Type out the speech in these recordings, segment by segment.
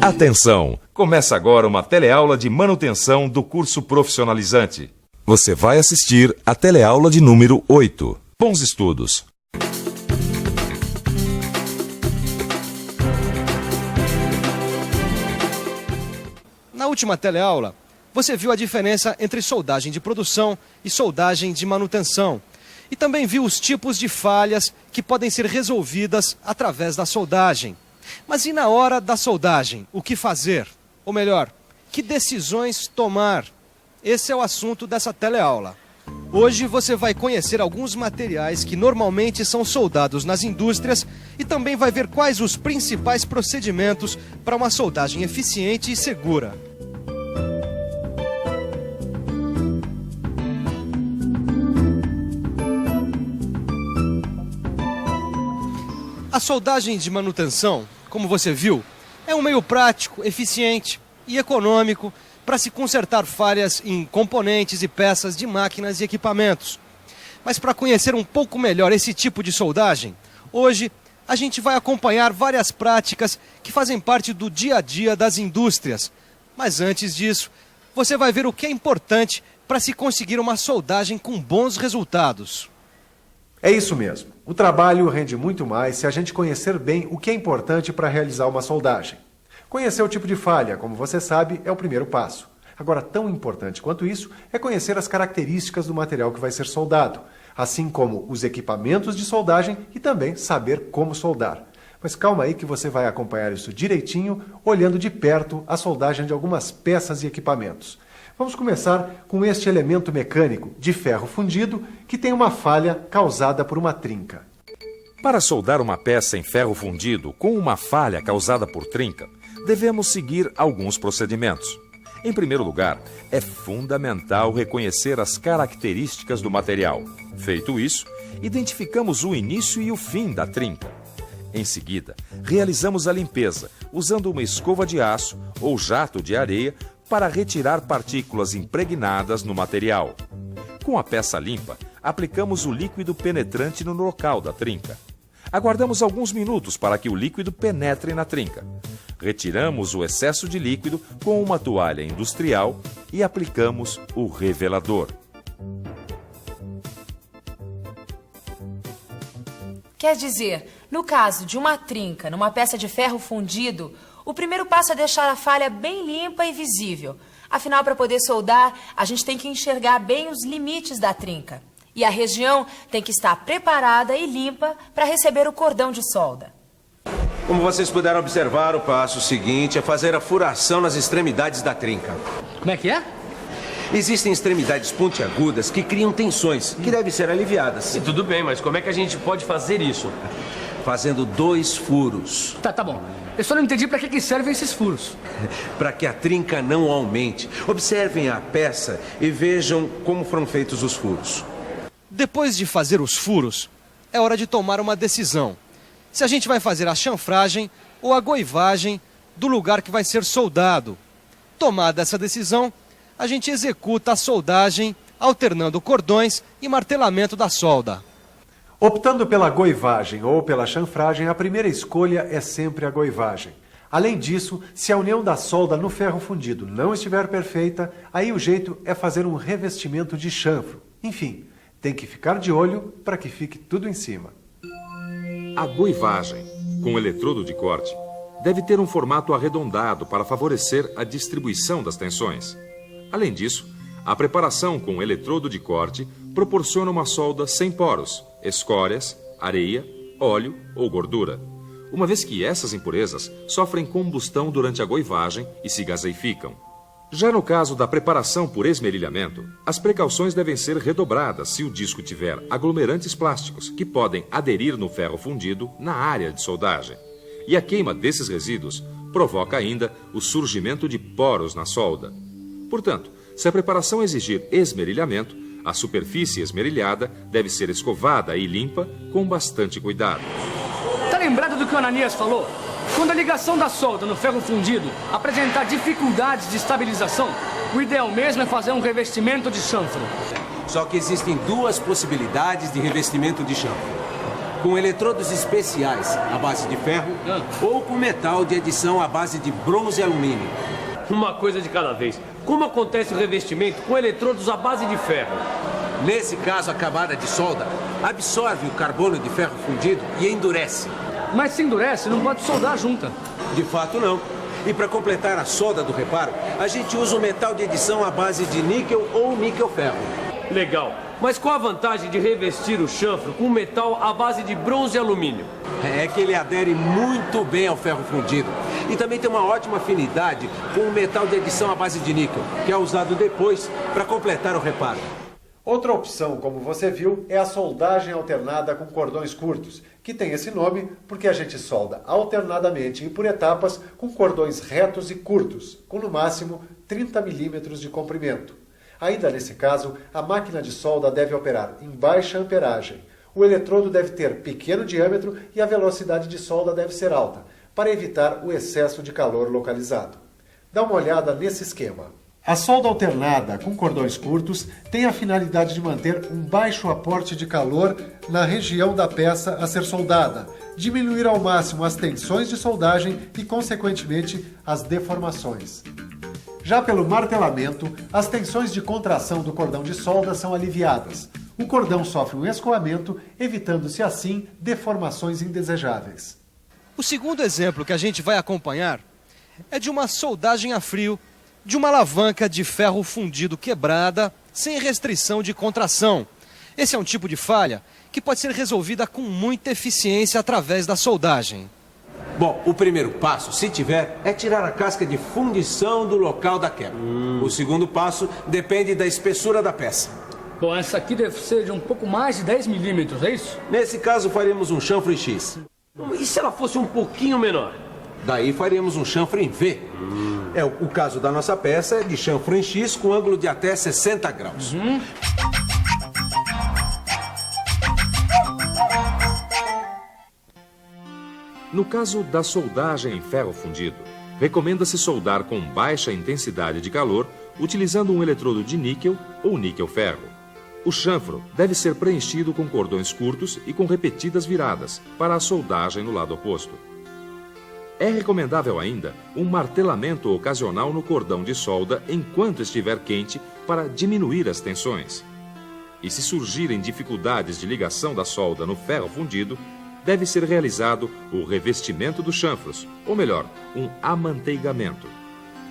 Atenção! Começa agora uma teleaula de manutenção do curso profissionalizante. Você vai assistir a teleaula de número 8. Bons estudos! Na última teleaula, você viu a diferença entre soldagem de produção e soldagem de manutenção. E também viu os tipos de falhas que podem ser resolvidas através da soldagem. Mas e na hora da soldagem, o que fazer? Ou melhor, que decisões tomar? Esse é o assunto dessa teleaula. Hoje você vai conhecer alguns materiais que normalmente são soldados nas indústrias e também vai ver quais os principais procedimentos para uma soldagem eficiente e segura. A soldagem de manutenção, como você viu, é um meio prático, eficiente e econômico para se consertar falhas em componentes e peças de máquinas e equipamentos. Mas para conhecer um pouco melhor esse tipo de soldagem, hoje a gente vai acompanhar várias práticas que fazem parte do dia a dia das indústrias. Mas antes disso, você vai ver o que é importante para se conseguir uma soldagem com bons resultados. É isso mesmo. O trabalho rende muito mais se a gente conhecer bem o que é importante para realizar uma soldagem. Conhecer o tipo de falha, como você sabe, é o primeiro passo. Agora, tão importante quanto isso é conhecer as características do material que vai ser soldado, assim como os equipamentos de soldagem e também saber como soldar. Mas calma aí que você vai acompanhar isso direitinho, olhando de perto a soldagem de algumas peças e equipamentos. Vamos começar com este elemento mecânico de ferro fundido que tem uma falha causada por uma trinca. Para soldar uma peça em ferro fundido com uma falha causada por trinca, devemos seguir alguns procedimentos. Em primeiro lugar, é fundamental reconhecer as características do material. Feito isso, identificamos o início e o fim da trinca. Em seguida, realizamos a limpeza usando uma escova de aço ou jato de areia para retirar partículas impregnadas no material. Com a peça limpa, aplicamos o líquido penetrante no local da trinca. Aguardamos alguns minutos para que o líquido penetre na trinca. Retiramos o excesso de líquido com uma toalha industrial e aplicamos o revelador. Quer dizer, no caso de uma trinca numa peça de ferro fundido, o primeiro passo é deixar a falha bem limpa e visível. Afinal, para poder soldar, a gente tem que enxergar bem os limites da trinca. E a região tem que estar preparada e limpa para receber o cordão de solda. Como vocês puderam observar, o passo seguinte é fazer a furação nas extremidades da trinca. Como é que é? Existem extremidades pontiagudas que criam tensões, que devem ser aliviadas. Tudo bem, mas como é que a gente pode fazer isso? Fazendo 2 furos. Tá bom. Eu só não entendi para que servem esses furos. Para que a trinca não aumente. Observem a peça e vejam como foram feitos os furos. Depois de fazer os furos, é hora de tomar uma decisão. Se a gente vai fazer a chanfragem ou a goivagem do lugar que vai ser soldado. Tomada essa decisão, a gente executa a soldagem alternando cordões e martelamento da solda. Optando pela goivagem ou pela chanfragem, a primeira escolha é sempre a goivagem. Além disso, se a união da solda no ferro fundido não estiver perfeita, aí o jeito é fazer um revestimento de chanfro. Enfim, tem que ficar de olho para que fique tudo em cima. A goivagem, com eletrodo de corte, deve ter um formato arredondado para favorecer a distribuição das tensões. Além disso, a preparação com eletrodo de corte proporciona uma solda sem poros, escórias, areia, óleo ou gordura, uma vez que essas impurezas sofrem combustão durante a goivagem e se gaseificam. Já no caso da preparação por esmerilhamento, as precauções devem ser redobradas se o disco tiver aglomerantes plásticos que podem aderir no ferro fundido na área de soldagem. E a queima desses resíduos provoca ainda o surgimento de poros na solda. Portanto, se a preparação exigir esmerilhamento, a superfície esmerilhada deve ser escovada e limpa com bastante cuidado. Tá lembrado do que o Ananias falou? Quando a ligação da solda no ferro fundido apresentar dificuldades de estabilização, o ideal mesmo é fazer um revestimento de chanfro. Só que existem 2 possibilidades de revestimento de chanfro. com eletrodos especiais à base de ferro ou com metal de adição à base de bronze e alumínio. Uma coisa de cada vez. Como acontece o revestimento com eletrodos à base de ferro? Nesse caso, a camada de solda absorve o carbono de ferro fundido e endurece. Mas se endurece, não pode soldar junta. De fato, não. E para completar a solda do reparo, a gente usa um metal de adição à base de níquel ou níquel-ferro. Legal. Mas qual a vantagem de revestir o chanfro com metal à base de bronze e alumínio? É que ele adere muito bem ao ferro fundido. E também tem uma ótima afinidade com o metal de adição à base de níquel, que é usado depois para completar o reparo. Outra opção, como você viu, é a soldagem alternada com cordões curtos, que tem esse nome porque a gente solda alternadamente e por etapas com cordões retos e curtos, com no máximo 30 milímetros de comprimento. Ainda nesse caso, a máquina de solda deve operar em baixa amperagem. O eletrodo deve ter pequeno diâmetro e a velocidade de solda deve ser alta, para evitar o excesso de calor localizado. Dá uma olhada nesse esquema. A solda alternada com cordões curtos tem a finalidade de manter um baixo aporte de calor na região da peça a ser soldada, diminuir ao máximo as tensões de soldagem e, consequentemente, as deformações. Já pelo martelamento, as tensões de contração do cordão de solda são aliviadas. O cordão sofre um escoamento, evitando-se assim deformações indesejáveis. O segundo exemplo que a gente vai acompanhar é de uma soldagem a frio de uma alavanca de ferro fundido quebrada, sem restrição de contração. Esse é um tipo de falha que pode ser resolvida com muita eficiência através da soldagem. Bom, o primeiro passo, se tiver, é tirar a casca de fundição do local da quebra. O segundo passo depende da espessura da peça. Bom, essa aqui deve ser de um pouco mais de 10 milímetros, é isso? Nesse caso, faremos um chanfro em X. E se ela fosse um pouquinho menor? Daí faremos um chanfro em V. O caso da nossa peça é de chanfro em X com ângulo de até 60 graus. No caso da soldagem em ferro fundido, recomenda-se soldar com baixa intensidade de calor, utilizando um eletrodo de níquel ou níquel-ferro. O chanfro deve ser preenchido com cordões curtos e com repetidas viradas, para a soldagem no lado oposto. É recomendável ainda um martelamento ocasional no cordão de solda enquanto estiver quente para diminuir as tensões. E se surgirem dificuldades de ligação da solda no ferro fundido, deve ser realizado o revestimento dos chanfros, ou melhor, um amanteigamento.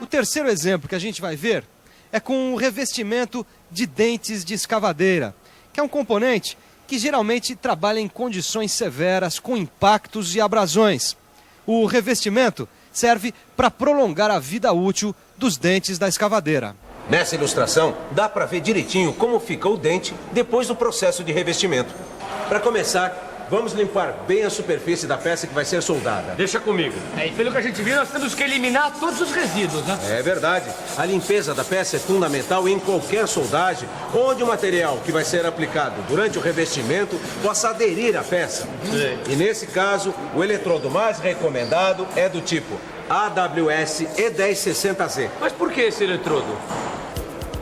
O terceiro exemplo que a gente vai ver é com o revestimento de dentes de escavadeira, que é um componente que geralmente trabalha em condições severas, com impactos e abrasões. O revestimento serve para prolongar a vida útil dos dentes da escavadeira. Nessa ilustração, dá para ver direitinho como fica o dente depois do processo de revestimento. Para começar, vamos limpar bem a superfície da peça que vai ser soldada. Deixa comigo. E pelo que a gente viu, nós temos que eliminar todos os resíduos, né? É verdade. A limpeza da peça é fundamental em qualquer soldagem, onde o material que vai ser aplicado durante o revestimento possa aderir à peça. E nesse caso, o eletrodo mais recomendado é do tipo AWS E1060Z. Mas por que esse eletrodo?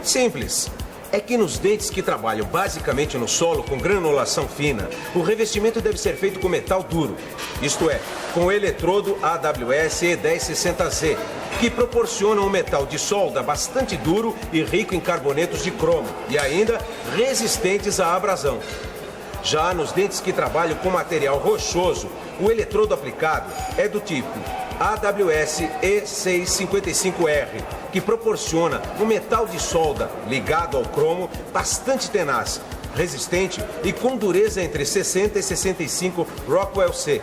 Simples. É que nos dentes que trabalham basicamente no solo com granulação fina, o revestimento deve ser feito com metal duro, isto é, com o eletrodo AWS E1060Z, que proporciona um metal de solda bastante duro e rico em carbonetos de cromo, e ainda resistentes à abrasão. Já nos dentes que trabalham com material rochoso, o eletrodo aplicado é do tipo AWS E655R, que proporciona um metal de solda ligado ao cromo bastante tenaz, resistente e com dureza entre 60 e 65 Rockwell C.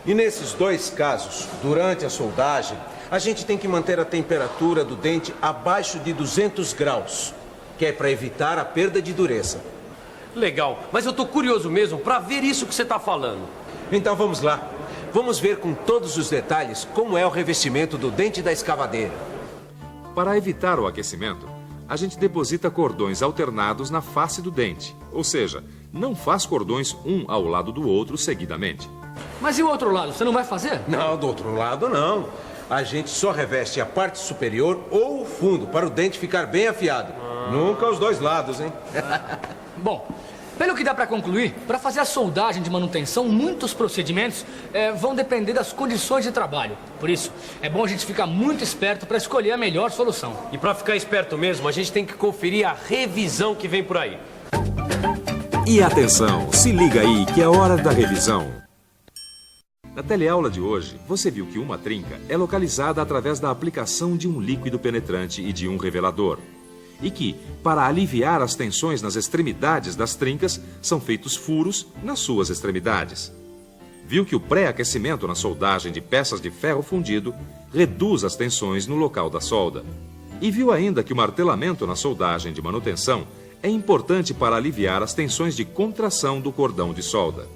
E nesses dois casos, durante a soldagem, a gente tem que manter a temperatura do dente abaixo de 200 graus, que é para evitar a perda de dureza. Legal, mas eu tô curioso mesmo para ver isso que você tá falando. Então vamos lá. Vamos ver com todos os detalhes como é o revestimento do dente da escavadeira. Para evitar o aquecimento, a gente deposita cordões alternados na face do dente, ou seja, não faz cordões um ao lado do outro seguidamente. Mas e o outro lado, você não vai fazer? Não, do outro lado não. A gente só reveste a parte superior ou o fundo para o dente ficar bem afiado. Nunca os dois lados, hein? Bom, Pelo que dá para concluir, para fazer a soldagem de manutenção, muitos procedimentos vão depender das condições de trabalho. Por isso, é bom a gente ficar muito esperto para escolher a melhor solução. E para ficar esperto mesmo, a gente tem que conferir a revisão que vem por aí. E atenção, se liga aí que é hora da revisão. Na teleaula de hoje, você viu que uma trinca é localizada através da aplicação de um líquido penetrante e de um revelador. E que, para aliviar as tensões nas extremidades das trincas, são feitos furos nas suas extremidades. Viu que o pré-aquecimento na soldagem de peças de ferro fundido reduz as tensões no local da solda. E viu ainda que o martelamento na soldagem de manutenção é importante para aliviar as tensões de contração do cordão de solda.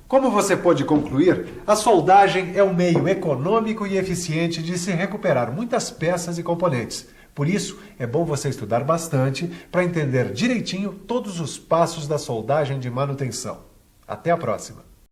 Como você pôde concluir, a soldagem é um meio econômico e eficiente de se recuperar muitas peças e componentes. Por isso, é bom você estudar bastante para entender direitinho todos os passos da soldagem de manutenção. Até a próxima!